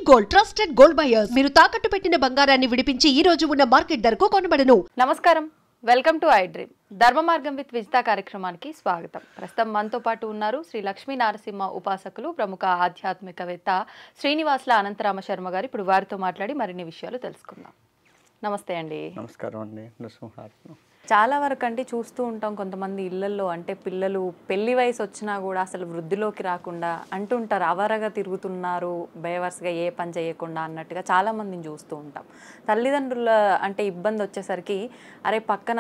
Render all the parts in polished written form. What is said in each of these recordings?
Gold trusted gold buyers మీరు తాకట్టు పెట్టిన బంగారాన్ని విడిపించి ఈ రోజు ఉన్న మార్కెట్ ధరకు కొనబడను. నమస్కారం, వెల్కమ్ టు ఐ డ్రీమ్. ధర్మ మార్గం విత్ విజిత కార్యక్రమానికి స్వాగతం. ప్రస్తుతం మనతో పాటు ఉన్నారు శ్రీ లక్ష్మీ నరసింహ ఉపాసకులు, ప్రముఖ ఆధ్యాత్మికవేత్త శ్రీనివాసుల అనంతరామ శర్మ గారు. ఇప్పుడు వారితో మాట్లాడి మరిన్ని విషయాలు తెలుసుకుందాం. నమస్తే అండి. నమస్కారం అండి. నరసింహారావు. చాలా వరకు అంటే చూస్తూ ఉంటాం, కొంతమంది ఇళ్లలో అంటే పిల్లలు పెళ్లి వయసు వచ్చినా కూడా అసలు వృద్ధిలోకి రాకుండా అంటుంటారు, అవరగా తిరుగుతున్నారు, బేవర్స్గా ఏ పని చేయకుండా అన్నట్టుగా చాలామందిని చూస్తూ ఉంటాం. తల్లిదండ్రుల అంటే ఇబ్బంది వచ్చేసరికి అరే పక్కన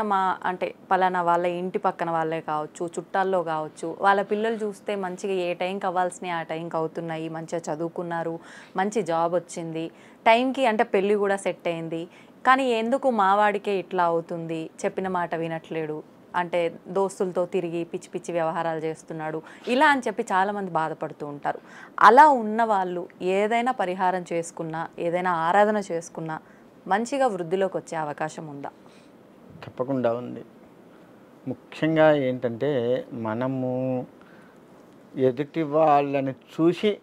అంటే పలానా వాళ్ళ ఇంటి పక్కన వాళ్ళే కావచ్చు, చుట్టాల్లో కావచ్చు, వాళ్ళ పిల్లలు చూస్తే మంచిగా ఏ టైంకి అవ్వాల్సినవి ఆ టైంకి అవుతున్నాయి, మంచిగా చదువుకున్నారు, మంచి జాబ్ వచ్చింది, టైంకి అంటే పెళ్ళి కూడా సెట్ అయింది, కానీ ఎందుకు మావాడికే ఇట్లా అవుతుంది, చెప్పిన మాట వినట్లేడు, అంటే దోస్తులతో తిరిగి పిచ్చి పిచ్చి వ్యవహారాలు చేస్తున్నాడు, ఇలా అని చెప్పి చాలామంది బాధపడుతూ ఉంటారు. అలా ఉన్న వాళ్ళు ఏదైనా పరిహారం చేసుకున్నా, ఏదైనా ఆరాధన చేసుకున్నా మంచిగా వృద్ధిలోకి వచ్చే అవకాశం ఉందా? తప్పకుండా ఉంది. ముఖ్యంగా ఏంటంటే మనము ఎదుటి వాళ్ళని చూసి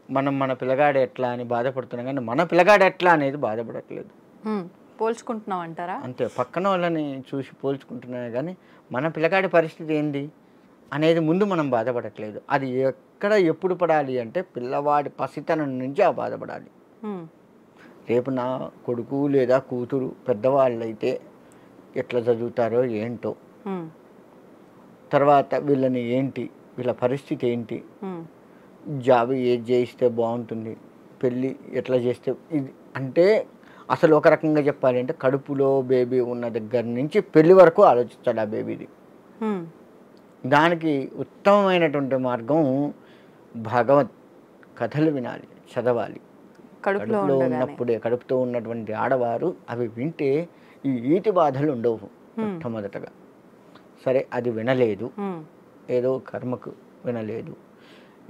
మన పిల్లగాడు ఎట్లా అని బాధపడుతున్నాం, కానీ మన పిల్లగాడు ఎట్లా అనేది బాధపడట్లేదు. పోల్చుకుంటున్నాం అంటారా? అంతే, పక్కన వాళ్ళని చూసి పోల్చుకుంటున్నామే కానీ మన పిల్లగాడి పరిస్థితి ఏంది అనేది ముందు మనం బాధపడట్లేదు. అది ఎక్కడ ఎప్పుడు పడాలి అంటే పిల్లవాడి పసితనం నుంచి ఆ బాధపడాలి. రేపు నా కొడుకు లేదా కూతురు పెద్దవాళ్ళైతే ఎట్లా చదువుతారో ఏంటో, తర్వాత వీళ్ళని ఏంటి, వీళ్ళ పరిస్థితి ఏంటి, జాబ్ ఏది చేయిస్తే బాగుంటుంది, పెళ్ళి ఎట్లా చేస్తే ఇది అంటే అసలు ఒక రకంగా చెప్పాలి అంటే కడుపులో బేబీ ఉన్న దగ్గర నుంచి పెళ్లి వరకు ఆలోచిస్తాడు ఆ బేబీది. దానికి ఉత్తమమైనటువంటి మార్గం భగవత్ కథలు వినాలి, చదవాలి. కడుపులో ఉన్నప్పుడే, కడుపుతో ఉన్నటువంటి ఆడవారు అవి వింటే ఈ ఈటి బాధలు ఉండవు మొట్టమొదటగా. సరే, అది వినలేదు, ఏదో కర్మకు వినలేదు.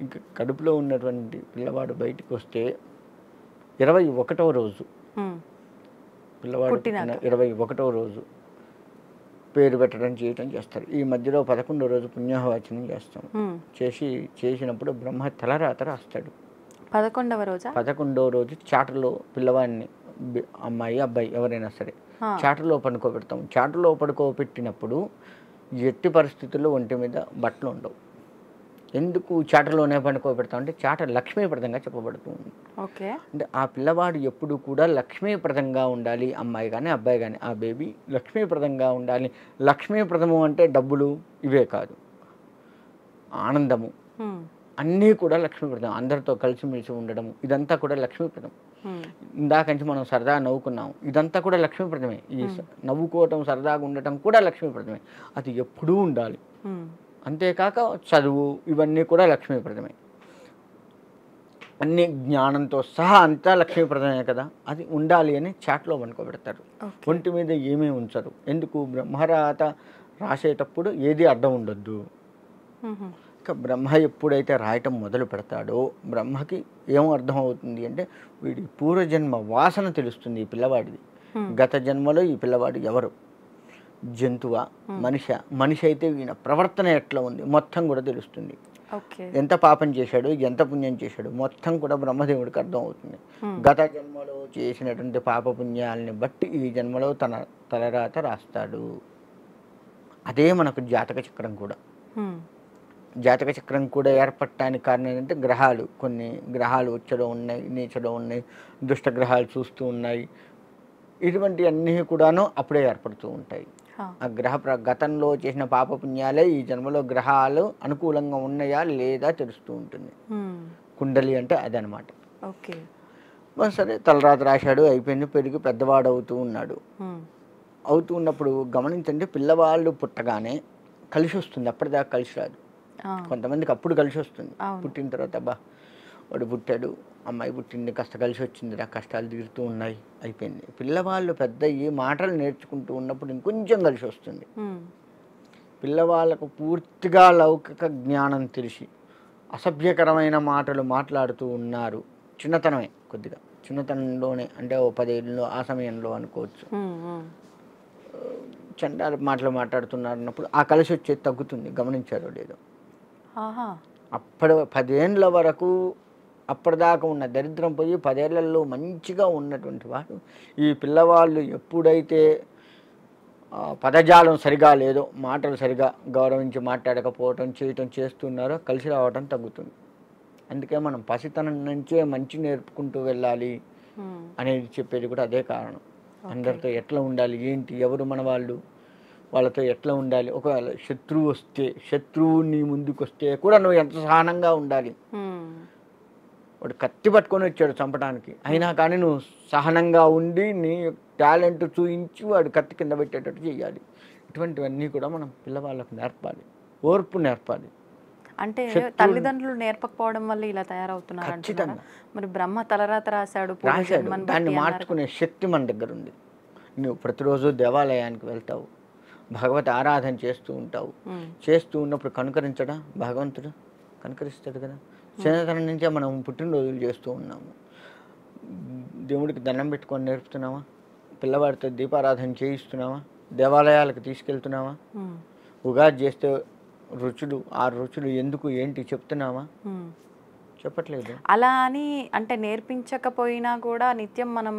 ఇంకా కడుపులో ఉన్నటువంటి పిల్లవాడు బయటికి వస్తే 21వ రోజు, పిల్లవాడు 21వ రోజు పేరు పెట్టడం చేయటం చేస్తారు. ఈ మధ్యలో 11వ రోజు పుణ్యవాచనం చేస్తాం. చేసినప్పుడు బ్రహ్మ తలరాత రాస్తాడు. 11వ రోజు చాటలో పిల్లవాడిని, అమ్మాయి అబ్బాయి ఎవరైనా సరే చాటలో పడుకోబెడతాం. చాటలో పడుకోబెట్టినప్పుడు ఎట్టి పరిస్థితుల్లో ఒంటి మీద బట్టలు ఉండవు. ఎందుకు చాటలోనే పండుకోబెడతాం అంటే చాట లక్ష్మీప్రదంగా చెప్పబడుతుంది. అంటే ఆ పిల్లవాడు ఎప్పుడు కూడా లక్ష్మీప్రదంగా ఉండాలి, అమ్మాయి కానీ అబ్బాయి కానీ, ఆ బేబీ లక్ష్మీప్రదంగా ఉండాలి. లక్ష్మీప్రదము అంటే డబ్బులు ఇవే కాదు, ఆనందము అన్నీ కూడా లక్ష్మీప్రదం. అందరితో కలిసిమెలిసి ఉండడము, ఇదంతా కూడా లక్ష్మీప్రదం. ఇందాక నుంచి మనం సరదాగా నవ్వుకున్నాం, ఇదంతా కూడా లక్ష్మీప్రదమే. ఈ నవ్వుకోవటం, సరదాగా ఉండటం కూడా లక్ష్మీప్రదమే. అది ఎప్పుడూ ఉండాలి. అంతేకాక చదువు ఇవన్నీ కూడా లక్ష్మీప్రదమే. అన్ని జ్ఞానంతో సహా అంతా లక్ష్మీప్రదమే కదా, అది ఉండాలి అని చాట్లో పడుకోబెడతారు. ఒంటి మీద ఏమీ ఉంచరు. ఎందుకు? బ్రహ్మరాత రాసేటప్పుడు ఏది అడ్డం ఉండొద్దు. ఇక బ్రహ్మ ఎప్పుడైతే రాయటం మొదలు పెడతాడో బ్రహ్మకి ఏం అర్థం అవుతుంది అంటే వీడి పూర్వజన్మ వాసన తెలుస్తుంది ఈ పిల్లవాడిది. గత జన్మలో ఈ పిల్లవాడు ఎవరు, జంతువా, మనిషి అయితే ఈయన ప్రవర్తన ఎట్లా ఉంది మొత్తం కూడా తెలుస్తుంది. ఎంత పాపం చేశాడు, ఎంత పుణ్యం చేశాడు మొత్తం కూడా బ్రహ్మదేవుడికి అర్థం అవుతుంది. గత జన్మలో చేసినటువంటి పాప పుణ్యాలని బట్టి ఈ జన్మలో తన తలరాత రాస్తాడు. అదే మనకు జాతక చక్రం కూడా. జాతక చక్రం కూడా ఏర్పడటానికి కారణం ఏంటంటే గ్రహాలు, కొన్ని గ్రహాలు ఉచ్చలో ఉన్నాయి, నీచలో ఉన్నాయి, దుష్ట గ్రహాలు చూస్తూ ఉన్నాయి. ఇటువంటి అన్నీ కూడాను అప్పుడే ఏర్పడుతూ ఉంటాయి. ఆ గతంలో చేసిన పాపపుణ్యాలే ఈ జన్మలో గ్రహాలు అనుకూలంగా ఉన్నాయా లేదా తెలుస్తూ ఉంటుంది. కుండలి అంటే అదనమాట. సరే, తలరాత రాశాడు, అయిపోయింది, పెరిగి పెద్దవాడు అవుతూ ఉన్నాడు. అవుతూ ఉన్నప్పుడు గమనించండి, పిల్లవాళ్ళు పుట్టగానే కలిసి వస్తుంది, అప్పటిదాకా కలిసి రాదు. కొంతమందికి అప్పుడు కలిసి వస్తుంది. పుట్టిన తర్వాత అబ్బా వాడు పుట్టాడు, అమ్మాయి పుట్టింది, కాస్త కలిసి వచ్చింది, కష్టాలు తీరుతూ ఉన్నాయి, అయిపోయింది. పిల్లవాళ్ళు పెద్ద ఈ మాటలు నేర్చుకుంటూ ఉన్నప్పుడు ఇంకొంచెం కలిసి వస్తుంది. పిల్లవాళ్ళకు పూర్తిగా లౌకిక జ్ఞానం తెలిసి అసభ్యకరమైన మాటలు మాట్లాడుతూ ఉన్నారు, చిన్నతనమే, కొద్దిగా చిన్నతనంలోనే, అంటే ఓ 10 ఏళ్ళలో ఆ సమయంలో అనుకోవచ్చు. చండాల మాటలు మాట్లాడుతున్నారు అన్నప్పుడు ఆ కలిసి వచ్చేది తగ్గుతుంది. గమనించారో లేదో? అప్పుడు 10 ఏళ్ళ వరకు అప్పటిదాకా ఉన్న దరిద్రం పోయి 10 ఏళ్లలో మంచిగా ఉన్నటువంటి వాడు ఈ పిల్లవాళ్ళు ఎప్పుడైతే పదజాలం సరిగా లేదో, మాటలు సరిగా గౌరవించి మాట్లాడకపోవటం చేయటం చేస్తున్నారో కలిసి రావటం తగ్గుతుంది. అందుకే మనం పసితనం నుంచే మంచి నేర్పుకుంటూ వెళ్ళాలి అనేది చెప్పేది కూడా అదే కారణం. అందరితో ఎట్లా ఉండాలి, ఏంటి, ఎవరు మన వాళ్ళు, వాళ్ళతో ఎట్లా ఉండాలి. ఒకవేళ శత్రువు నీ ముందుకు వస్తే కూడా నువ్వు ఎంత సహనంగా ఉండాలి. వాడు కత్తి పట్టుకొని వచ్చాడు చంపడానికి, అయినా కానీ నువ్వు సహనంగా ఉండి నీ టాలెంట్ చూయించి వాడు కత్తి కింద పెట్టేటట్టు చేయాలి. ఇటువంటివన్నీ కూడా మనం పిల్లవాళ్ళకు నేర్పాలి, ఓర్పు నేర్పాలి. అంటే తల్లిదండ్రులు నేర్పకపోవడం వల్ల ఇలా తయారవుతున్నారు అంటున్నారా? మరి బ్రహ్మ తలరాత రాశాడు, దాన్ని మార్చుకునే శక్తి మన దగ్గర ఉంది. నువ్వు ప్రతిరోజు దేవాలయానికి వెళ్తావు, భగవత్ ఆరాధన చేస్తూ ఉంటావు. చేస్తూ ఉన్నప్పుడు కనుకరించడా భగవంతుడు? కనుకరిస్తాడు కదా. చిన్నతనం నుంచే మనం పుట్టినరోజులు చేస్తూ ఉన్నాము. దేవుడికి దండం పెట్టుకొని నేర్పుతున్నావా? పిల్లవాడితో దీపారాధన చేయిస్తున్నావా? దేవాలయాలకు తీసుకెళ్తున్నావా? ఉగాది చేస్తే రుచులు, ఆ రుచులు ఎందుకు ఏంటి చెప్తున్నావా? చెప్పట్లేదు. అలా అని అంటే నేర్పించకపోయినా కూడా నిత్యం మనం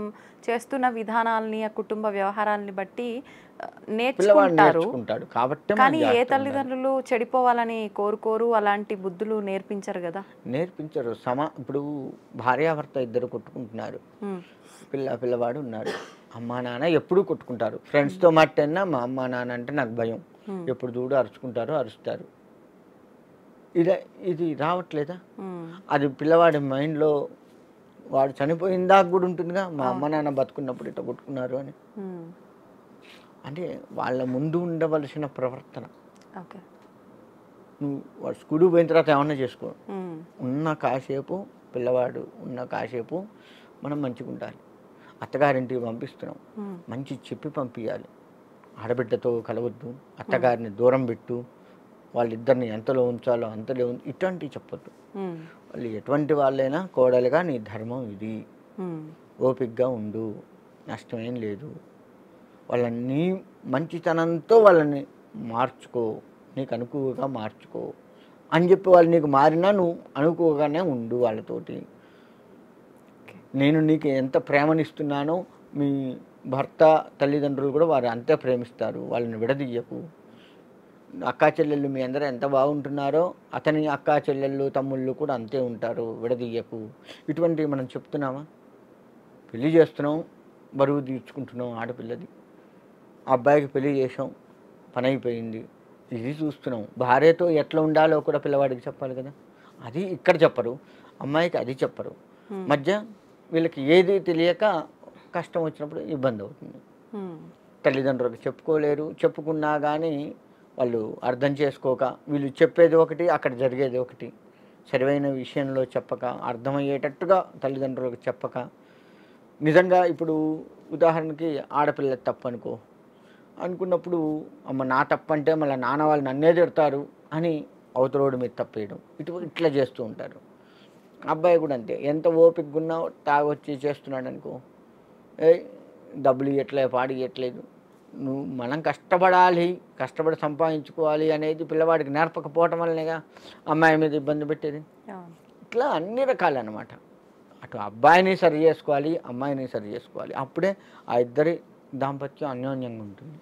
చేస్తున్న విధానాలని, ఆ కుటుంబ వ్యవహారాలని బట్టి నేర్చుకుంటారు. కాబట్టి కానీ ఏ తల్లిదండ్రులు చెడిపోవాలని కోరుకోరు, అలాంటి బుద్ధులు నేర్పించరు కదా. నేర్పించరు. ఇప్పుడు భార్యాభర్త ఇద్దరు కొట్టుకుంటున్నారు, పిల్లవాడు ఉన్నారు, అమ్మా నాన్న ఎప్పుడూ కొట్టుకుంటారు. ఫ్రెండ్స్తో మాట్లాడినా మా అమ్మా నాన్న అంటే నాకు భయం, ఎప్పుడు చూడు అరుస్తారు. ఇది రావట్లేదా? అది పిల్లవాడి మైండ్లో వాడు చనిపోయిన దాకా కూడా ఉంటుందిగా, మా అమ్మ నాన్న బతుకున్నప్పుడు ఇట్లా కొట్టుకున్నారు అని. అంటే వాళ్ళ ముందు ఉండవలసిన ప్రవర్తన. నువ్వు వాడు స్కూల్కి పోయిన తర్వాత ఏమన్నా చేసుకో, పిల్లవాడు ఉన్న కాసేపు మనం మంచిగా ఉండాలి. అత్తగారింటికి పంపిస్తున్నాం, మంచి చెప్పి పంపించాలి. ఆడబిడ్డతో కలవద్దు, అత్తగారిని దూరం పెట్టు, వాళ్ళిద్దరిని ఎంతలో ఉంచాలో అంతలో ఇటువంటివి చెప్పొద్దు. వాళ్ళు ఎటువంటి వాళ్ళైనా కోడలుగా నీ ధర్మం ఇది, ఓపికగా ఉండు, నష్టమేం లేదు. వాళ్ళని మంచితనంతో వాళ్ళని మార్చుకో, నీకు అనుకువగా మార్చుకో అని చెప్పి వాళ్ళు నీకు మారినా నువ్వు అనుకువగానే ఉండు వాళ్ళతోటి. నేను నీకు ఎంత ప్రేమనిస్తున్నానో మీ భర్త తల్లిదండ్రులు కూడా వారు అంతే ప్రేమిస్తారు, వాళ్ళని విడదీయకు. అక్కా చెల్లెళ్ళు మీ అందరూ ఎంత బాగుంటున్నారో అతని అక్కా చెల్లెళ్ళు తమ్ముళ్ళు కూడా అంతే ఉంటారు, విడదీయకు. ఇటువంటివి మనం చెప్తున్నామా? పెళ్లి చేస్తున్నాం, బరువు తీర్చుకుంటున్నాం ఆడపిల్లది, అబ్బాయికి పెళ్లి చేసాం, పని అయిపోయింది, ఇది చూస్తున్నాం. భార్యతో ఎట్లా ఉండాలో కూడా పిల్లవాడికి చెప్పాలి కదా. అది ఇక్కడ చెప్పరు, అమ్మాయికి అది చెప్పరు. మధ్య వీళ్ళకి ఏది తెలియక కష్టం వచ్చినప్పుడు ఇబ్బంది అవుతుంది. తల్లిదండ్రులకు చెప్పుకోలేరు, చెప్పుకున్నా కానీ వాళ్ళు అర్థం చేసుకోక, వీళ్ళు చెప్పేది ఒకటి అక్కడ జరిగేది ఒకటి, సరైన విషయంలో చెప్పక, అర్థమయ్యేటట్టుగా తల్లిదండ్రులకు చెప్పక. నిజంగా ఇప్పుడు ఉదాహరణకి ఆడపిల్ల తప్పు అనుకున్నప్పుడు అమ్మ నా తప్పు అంటే మళ్ళీ నాన్న వాళ్ళు నన్నే తిడతారు అని అవతలోడు మీద తప్పేయడం, ఇట్లా చేస్తూ ఉంటారు. అబ్బాయి కూడా అంతే, ఎంత ఓపికగా ఉన్నా తాగొచ్చి చేస్తున్నాడు అనుకో, డబ్బులు ఇవ్వట్లే, పాడి ఇవ్వట్లేదు. మనం కష్టపడి సంపాదించుకోవాలి అనేది పిల్లవాడికి నేర్పకపోవటం వల్లనేగా అమ్మాయి మీద ఇబ్బంది పెట్టేది. ఇట్లా అన్ని రకాలన్నమాట. అటు అబ్బాయిని సరి చేసుకోవాలి, అమ్మాయిని సరి చేసుకోవాలి, అప్పుడే ఆ ఇద్దరి దాంపత్యం అన్యోన్యంగా ఉంటుంది.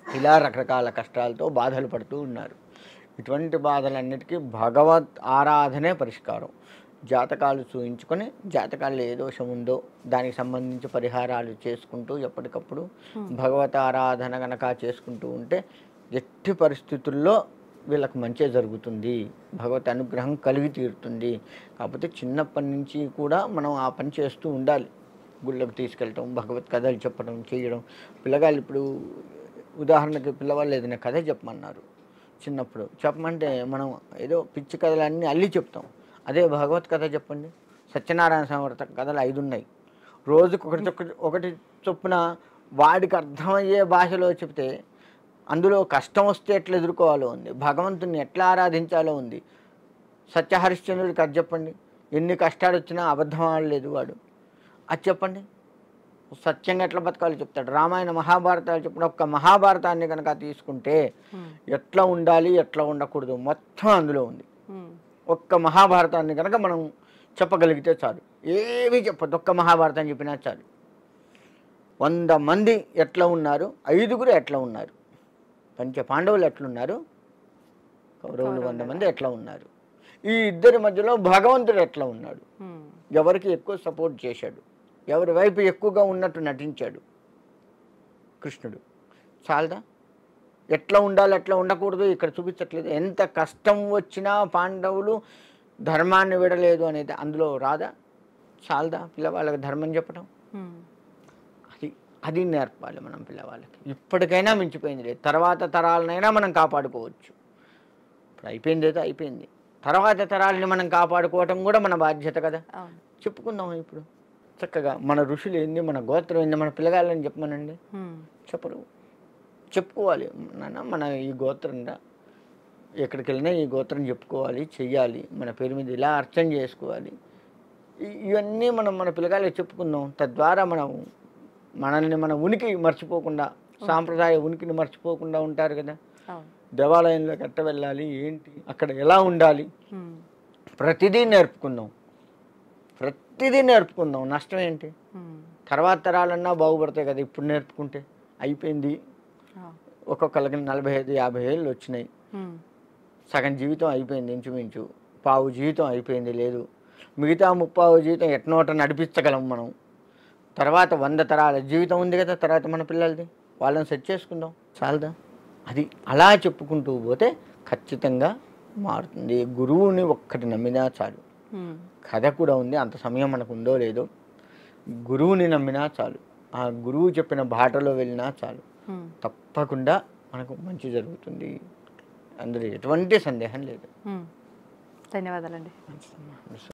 ఇలా రకరకాల కష్టాలతో బాధలు పడుతూ ఉన్నారు. ఇటువంటి బాధలన్నిటికీ భగవత్ ఆరాధనే పరిష్కారం. జాతకాలు చూయించుకొని జాతకాల్లో ఏ దోషం ఉందో దానికి సంబంధించి పరిహారాలు చేసుకుంటూ ఎప్పటికప్పుడు భగవత్ ఆరాధన కనుక చేసుకుంటూ ఉంటే ఎట్టి పరిస్థితుల్లో వీళ్ళకి మంచి జరుగుతుంది, భగవత్ అనుగ్రహం కలిగి తీరుతుంది. కాకపోతే చిన్నప్పటి నుంచి కూడా మనం ఆ పని చేస్తూ ఉండాలి. గుళ్ళకు తీసుకెళ్ళటం, భగవత్ కథలు చెప్పడం, చేయడం. పిల్లగాళ్ళు ఇప్పుడు ఉదాహరణకి పిల్లవాళ్ళు ఏదైనా కథ చెప్పమన్నారు, చిన్నప్పుడు చెప్పమంటే మనం ఏదో పిచ్చి కథలన్నీ అల్లి చెప్తాం. అదే భగవత్ కథ చెప్పండి, సత్యనారాయణ స్వామి కథలు 5 ఉన్నాయి, రోజుకు ఒకటి చొప్పున వాడికి అర్థమయ్యే భాషలో చెప్తే అందులో కష్టం వస్తే ఎట్లా ఎదుర్కోవాలో ఉంది, భగవంతుని ఎట్లా ఆరాధించాలో ఉంది. సత్యహరిశ్చంద్రుడికి అది చెప్పండి, ఎన్ని కష్టాలు వచ్చినా అబద్ధం ఆడలేదు వాడు, అది చెప్పండి. సత్యంగా ఎట్లా బతకాలో చెప్తాడు. రామాయణ మహాభారతాలు చెప్పిన ఒక్క మహాభారతాన్ని కనుక తీసుకుంటే ఎట్లా ఉండాలి ఎట్లా ఉండకూడదు మొత్తం అందులో ఉంది. ఒక్క మహాభారతాన్ని కనుక మనం చెప్పగలిగితే చాలు. ఏమీ చెప్పొద్దు, ఒక్క మహాభారతం చెప్పినా చాలు. 100 మంది ఎట్లా ఉన్నారు, 5గురు ఎట్లా ఉన్నారు, పంచ పాండవులు ఎట్లున్నారు, కౌరవులు 100 మంది ఎట్లా ఉన్నారు, ఈ ఇద్దరి మధ్యలో భగవంతుడు ఎట్లా ఉన్నాడు, ఎవరికి ఎక్కువ సపోర్ట్ చేశాడు, ఎవరి వైపు ఎక్కువగా ఉన్నట్టు నటించాడు కృష్ణుడు, చాలదా? ఎట్లా ఉండాలి ఎట్లా ఉండకూడదు ఇక్కడ చూపించట్లేదు. ఎంత కష్టం వచ్చినా పాండవులు ధర్మాన్ని విడలేదు అనేది అందులో రాదా? చాలదా పిల్లవాళ్ళకి ధర్మం చెప్పడం? అది అది నేర్పాలి మనం పిల్లవాళ్ళకి. ఇప్పటికైనా మించిపోయింది లేదు, తర్వాత తరాలనైనా మనం కాపాడుకోవచ్చు. ఇప్పుడు అయిపోయింది ఏదో అయిపోయింది, తర్వాత తరాలని మనం కాపాడుకోవటం కూడా మన బాధ్యత కదా. చెప్పుకుందాం ఇప్పుడు చక్కగా మన ఋషులు ఏంది, మన గోత్రం ఏంది, మన పిల్లగాళ్ళని చెప్పమనండి, చెప్పరు. చెప్పుకోవాలి, నాన్న మన ఈ గోత్రంగా ఎక్కడికి వెళ్ళినా ఈ గోత్రం చెప్పుకోవాలి, చెయ్యాలి, మన పేరు మీద ఇలా అర్చన చేసుకోవాలి. ఇవన్నీ మనం మన పిల్లగాళ్ళకి చెప్పుకుందాం. తద్వారా మనల్ని మన ఉనికి మర్చిపోకుండా, సాంప్రదాయ ఉనికిని మర్చిపోకుండా ఉంటారు కదా. దేవాలయంలోకి ఎట్ట వెళ్ళాలి, ఏంటి, అక్కడ ఎలా ఉండాలి, ప్రతిదీ నేర్పుకుందాం. ప్రతిదీ నేర్పుకుందాం, నష్టం ఏంటి? తర్వాత తరాలన్నా బాగుపడతాయి కదా. ఇప్పుడు నేర్పుకుంటే అయిపోయింది. ఒక్కొక్కరికి 45-50 ఏళ్ళు వచ్చినాయి, సగం జీవితం అయిపోయింది, ఇంచుమించు పావు జీవితం అయిపోయింది. లేదు, మిగతా 30 జీవితం ఎట్నోట నడిపించగలం మనం. తర్వాత 100 తరాల జీవితం ఉంది కదా తర్వాత మన పిల్లలది, వాళ్ళని సెట్ చేసుకుందాం, చాలదా? అది అలా చెప్పుకుంటూ పోతే ఖచ్చితంగా మారుతుంది. గురువుని ఒక్కటి నమ్మినా చాలు. కథ కూడా ఉంది, అంత సమయం మనకు ఉందో లేదో. గురువుని నమ్మినా చాలు, ఆ గురువు చెప్పిన బాటలో వెళ్ళినా చాలు, తప్పకుండా మనకు మంచి జరుగుతుంది. అందులో ఎటువంటి సందేహం లేదు. ధన్యవాదాలండి.